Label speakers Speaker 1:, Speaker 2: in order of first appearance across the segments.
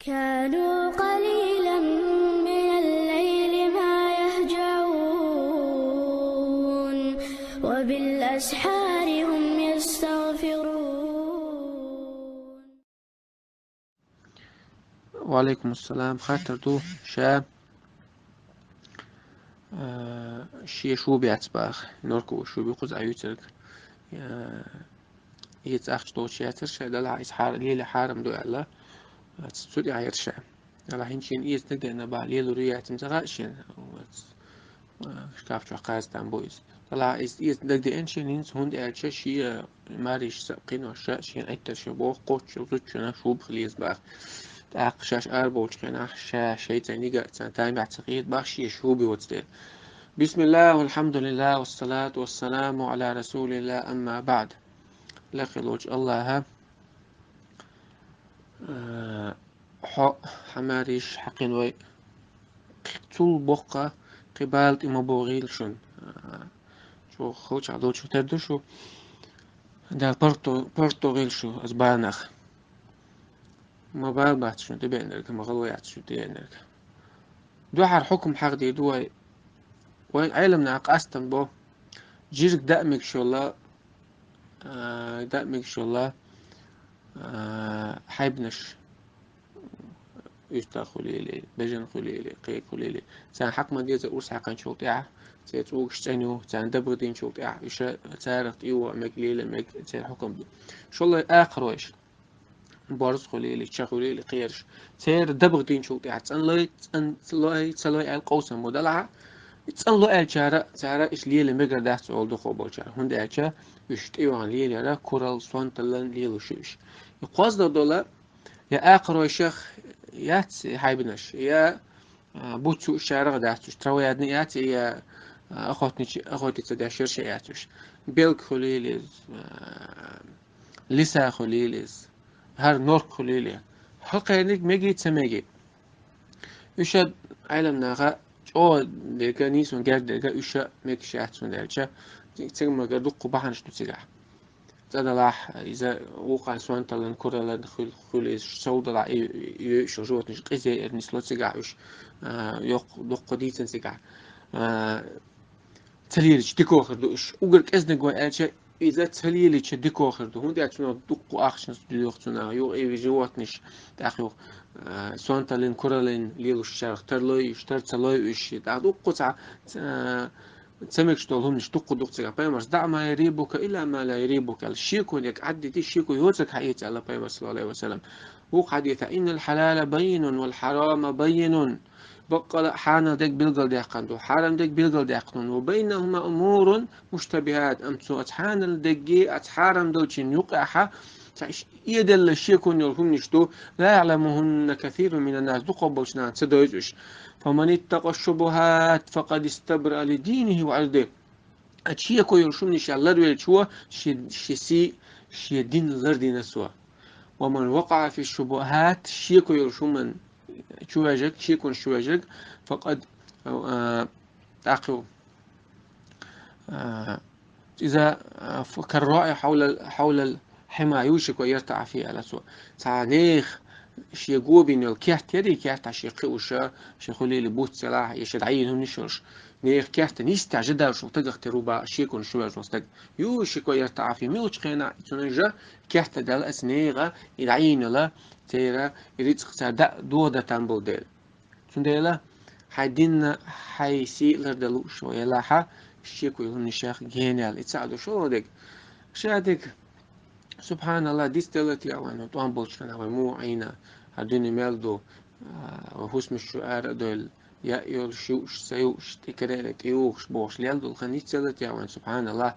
Speaker 1: كانوا قليلا من الليل ما يهجعون وبالأسحار هم يستغفرون.
Speaker 2: وعليكم السلام خاطر تو شا شي شو بيعتباخ نوركو شو بيقوز عيوتك يتأخش تو شاتر شا دلع إسحار ليلة حارم دو الله تسودي عير شا على حين شين إيس نقدر نبع ليلو ريات متغاشين شكاف شو قاز تام بويز طلع إيس نقدر إن شين إنس هند أرشا شي ماريش سبقين وشا شين أكتر شبوخ قوش وزوج شنا شو بخليز باخ شاش أربوش كنا شيء تاني قاعد تاني بعتقد باشي شو بيوتستيل. بسم الله والحمد لله والصلاة والسلام على رسول الله أما بعد. لخلوج الله حماريش حقين وي طول بقى قبالت إما بوغيل شون شو خوش عدو شو تردو شو دا برتغال شو أزبانخ ما بالبات شو تبينك ما غلويات شو تبينك دو حر حكم حق دي دوي وين علمنا قاستن بو جيرك دأمك شو الله دأمك شو الله حيبنش يشتا خليلي بجن خليلي قي خليلي سان حق ما ديزا أرس حقا شو تيعه سيتوق شتنو سان دبردين شو تيعه إيش سارت إيوه مقليلة مق سير حكم دي شو الله آخر ويش بارز خليلي شا خليلي قيرش سير دبردين شو تيعه تسلوي القوسم مدلعة تسألو جارة إيش ليلة مقر دهت أولدو خوبو جارة هند أجا يشتيوان ليلة را كورال سوان تلن ليلو شوش يقواز دولا يا آخر شيخ يات حيبنش يا بوتسو الشارع دهتوش تروي يدني يات يا أخوتي تداشر شياتوش بيلك خليليز لسا خليليز هر نورك خليلي حلقة يدنك ميجي تسميجي يشد علم ناغا او ديكا نيسون جاد ديكا اشا ميك شاتسون دالشا تسمى قدوق بحنش تسيغا تدلاح اذا وقع سوان تلن كورلا دخل خل سودا شجوت نش قيزي نسلو تسيغا وش يق دوق ديتن سيغا تليلش ديكو خردوش وقرك ازنق وقالشا إذا تليلش ديكو خردو هون دياتنا دوق أخشن ديوختنا يو إيه جواتنش تأخيو سوانتالين كورالين ليلو الشارع ترلوي يشتر تلوي وش دوق قطع تسمك شتولهم نشتق دوق تسقى بايمرس دع ما يريبك إلا ما لا يريبك الشيكو يك عدي تي الشيكو يوتك حقيقة الله بايمرس صلى الله عليه وسلم هو حديث إن الحلال بين والحرام بين بقى حانا ديك بيلقل ديقندو حرام ديك بيلقل ديقندو وبينهما أمور مشتبهات أمسو أتحان الدقي أتحارم دوتشين يقعها يدل الشيء كون يلهم نشتو لا يعلمهن كثير من الناس دقوا بوشنان تدويجوش فمن اتقى الشبهات فقد استبرأ لدينه وعرضه أشياء كو يرشم نشاء الله ويلشوا شي دين الغرد نسوا ومن وقع في الشبهات شيء كو يرشم من شواجك شيء كون شواجك فقد تعقوا إذا كالراعي حول حما يوشك ويرتع فيه على سوء تعنيخ شيقو بين الكيحت يدي كيحت عشيقي وشا شيخولي لبوت سلاح يشدعينهم نشرش نيخ كيحت نيستعجدا وشو تقخ تروبا شيكون شواج وستق يوشك ويرتع فيه ميوش قينا تنجا كيحت دال أسنيغا يدعين لا تيرا يريد دا دودة تنبو ديل تنديلا حدين حيسي لردلو شوية لاحا شيكو يهون الشيخ جينيال يتساعدوا شو ديك شادك سبحان الله ديستيلتي او انو طوان بولشنا ومو عينا هدوني ميلدو وحسم الشعار دول يأيول شوش سيوش تكريرك يوش بوش ليلدو الخنيستيلتي او سبحان الله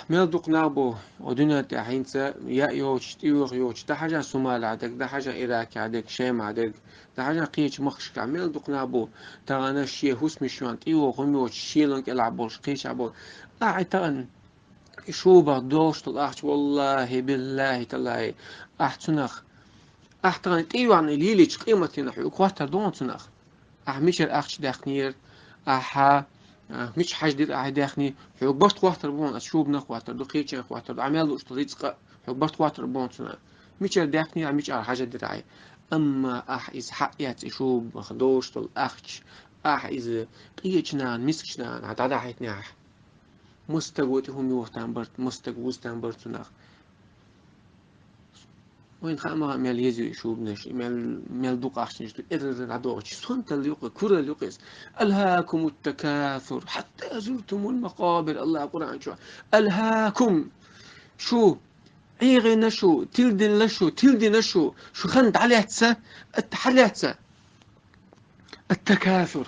Speaker 2: ميلدو قنابو ودنيا تحينسا يأيوش تيوغ يوش ده حاجة سومال عدك ده حاجة إيراك عدك شام عدك ده حاجة قيش مخشك عميل دقنابو تغانا شي حسم الشوان تيوغ وميوش شيلنك العبوش قيش عبو تغن شوبا دوش طلعت والله بالله تلاهي أحتنخ أحتغن تيوان ليليش قيمة نحو كواتر دون تنخ مشر أخش داخنير أحا مش حاج دير أحد داخني حق برت كواتر بون أشوب نخواتر دقيقة كواتر عمل وش طريقة حق برت كواتر بون تنا ميشر داخني عم ميشر حاجة دراعي أما إذا حقيت شو بخدوش طل أختش إذا قيتشنان مسكشنان عدا حيتناح مستقوتي هم يوختان برت مستقوستان برتناخ وين خامة مال يزي شو بنش مال دوق أحسن جدو إذا عدوش سنت الليوق كرة الليوقس ألهاكم التكاثر حتى زرتم المقابر الله قرآن شو ألهاكم شو عيغي نشو تلدن لشو تلدي نشو شو خند عليتسا التحليتسا التكاثر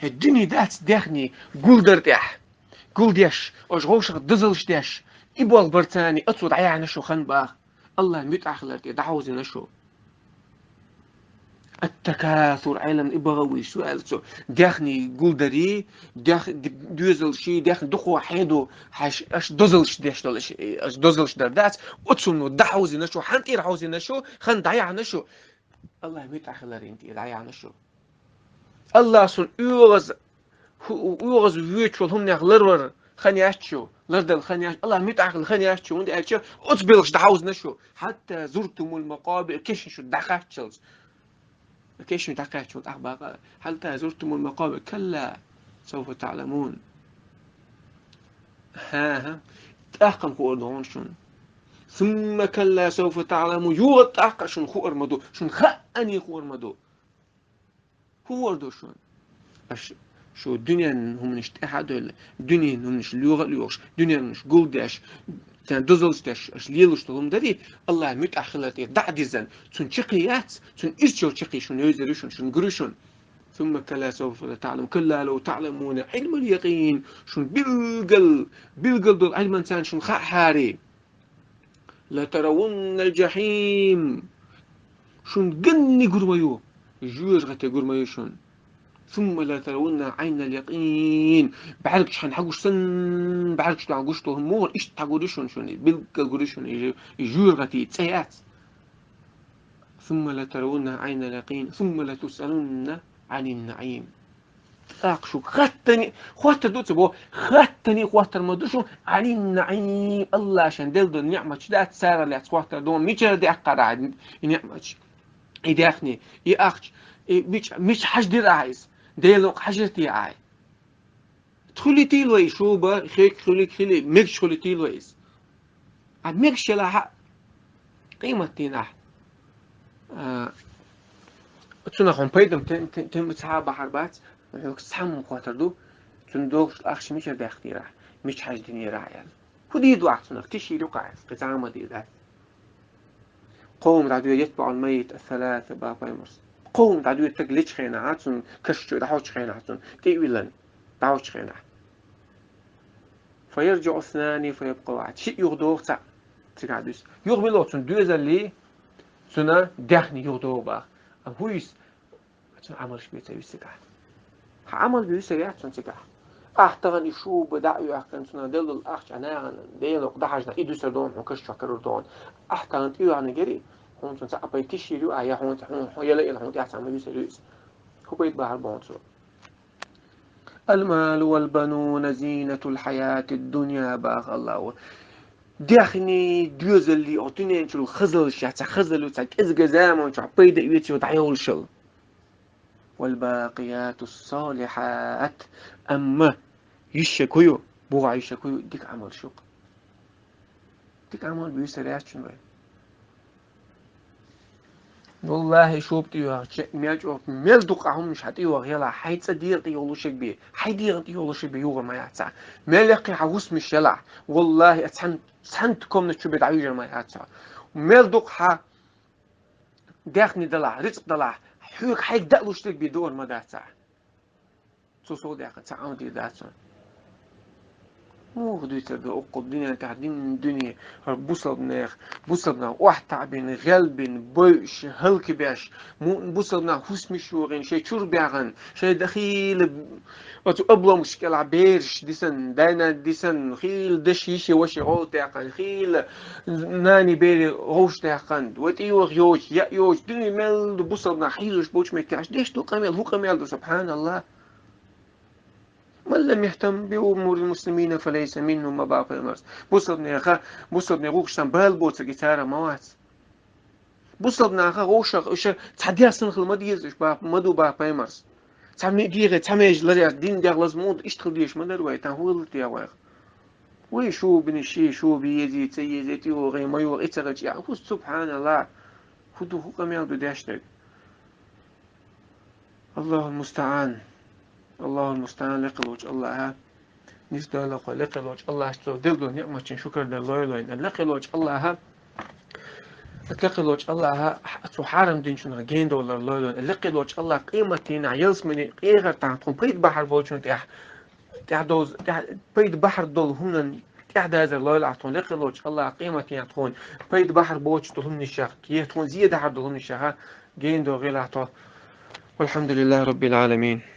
Speaker 2: الدنيا دات داخني قول درتاح قول ديش أش غوش دزلش ديش إبوال برتاني أتصود عيا نشو خن باخ الله متأخلت دعوزي نشو التكاثر علم إبغوي سؤال سو داخني قول دري داخ دوزل شي داخل دخو حيدو حش اش دوزلش ديش دلش اش دوزلش دردات أتصنو دعوزي نشو حنتير عوزي نشو خن دعيا نشو الله متأخلت انتي دعيا نشو الله سن يوغز ويتشول هم نغلرور خنياشتشو لردل خنياش الله متعقل خنياشتشو وندي أشياء أتبلغش دعوز نشو حتى زرتم المقابر كيش شو دقاتشلز كيش دقاتشو أخبار حتى زرتم المقابر كلا سوف تعلمون ها تأقم قردون شون ثم كلا سوف تعلمون يوغد تأقم شون خور مدو شون خأني خور مدو هو وردو شون شو الدنيا هم مش أحد ولا الدنيا هم مش ليوغش الدنيا مش جولداش كان دوزلش داش أش ليلوش تلوم داري الله متأخلت دعدي زن سون شقيات سون إيشو شقي شون يزرشون شون قرشون ثم كلا سوف تعلم كلا لو تعلمون علم اليقين شون بالقل دول علم إنسان شون خحاري لا ترون الجحيم شون قني قرميو جوج غتي قرميو شون ثم لا ترون عين اليقين بعرفش حنحقوش سن بعرفش تعقوش تو مور إيش تعقودشون شوني بالقودشون يجور غتي تسيات ثم لا ترون عين اليقين ثم لا تسألون عن النعيم أقشو خاتني خوات دوت بو خاتني خوات المدوشو عن النعيم الله عشان دلدو النعمة شدات سارة اللي خوات دوم ميشر دي أقرا النعمة يداخني يأخش مش حاج دير عايز ديلوق حاجتي عاي تخلي تيلوي شوبا خيك خلي ميكش خلي تيلويز عاد ميكش لا قيمة تيناح تسونا خون بيدم تم تصحاب حربات يوك سحم خاطر دو تندوش اخش مش داختي راح مش حاج دنيا رايال خدي دو احسن تشي لو قاعد قزامة دي ذات قوم تعدو يتبع الميت الثلاثة بابا يمرس قوم تعدو تقليش خينا عاتسون كشتو دعوش خينا عاتسون تيويلن دعوش خينا فيرجع اثنان فيبقى واحد شيء يغدوه تقعدوس يغبلو تون دوزا اللي سنا داخني يغدوه باخ هويس عمل شبيتا يسكع عمل بيسكع تون سكع احتغني شو بدعيو احكن سنا دل الاخش انا ديلوق دحجنا ايدو سردون وكشتو كردون احتغن تيو عن جري هون تون سأبي تشيلو ايا هون يلا يلا هون تحت عمل يسلوس هو بيت بحر بونسو المال والبنون زينة الحياة الدنيا باخ الله داخني دوز اللي أعطيني شو الخزل شات خزل وتك إز جزام وشو عبيد يوتي وتعيول شل والباقيات الصالحات أما يشكويو بوع يشكويو ديك عمل شوق ديك عمل بيسريات شنو والله شو بتيوه ميجو ميل دقهم مش هتيوه يلا حيتصدير تيولو شك بيه حيدير تيولو شك بيوه ما يعتع ميل يقي عوس مش يلا والله سنتكم نشوف بدعوجة ما يعتع ميل دقها داخني دلع رزق دلع حيك حيك دقلو شتك بيدور ما دعتع سو داخل تعاون دي دعتع مو غدو يتردو أقو الدنيا تعدين الدنيا بوصلنا واحد تعبين غلبين بوش هلك باش مو بوصلنا حسم شوغين شي شور بيغن شي دخيل واتو أبلا مشكلة بيرش ديسن داينا ديسن خيل دشيشي وشي غول تاقن خيل ناني بيري غوش تاقن واتيوغ يوش يا يوش دنيا ميل بوصلنا حيزوش بوش ميكاش ديش تو قميل هو قميل سبحان الله من لم يهتم بأمور المسلمين فليس منهم ما باقي المرس بوصلني غوكشتن بالبوت جيتارة موات بوصلنا غوشة إيش تعدي أصلا خل ديز إيش با مدو با بايمرس تعمل ديغة تعمل لريا دين ديغلز مود إيش تخليش ما دروي تهول التياوغ وي شو بنشي شو بيزي تيزي تيو غي ما يو إترج يعني هو سبحان الله خدو هو كم يعدو داشتك الله المستعان الله المستعان لقلوج الله ها نسدو لقلوج الله استو دلدو نعمة شكر لله لقلوج الله ها لقلوج الله ها تو حرم دين شنو جين دولار لقلوج الله قيمتين عيلس مني قيغر تاعتهم بيد بحر بوشون تاع دوز بيد بحر دول هن تحت هذا الله العطون لقلوج الله قيمتين يعطون بيد بحر بوش دولهم نشاق كي تكون زيادة حد دولهم نشاق جين دو غير العطون والحمد لله رب العالمين.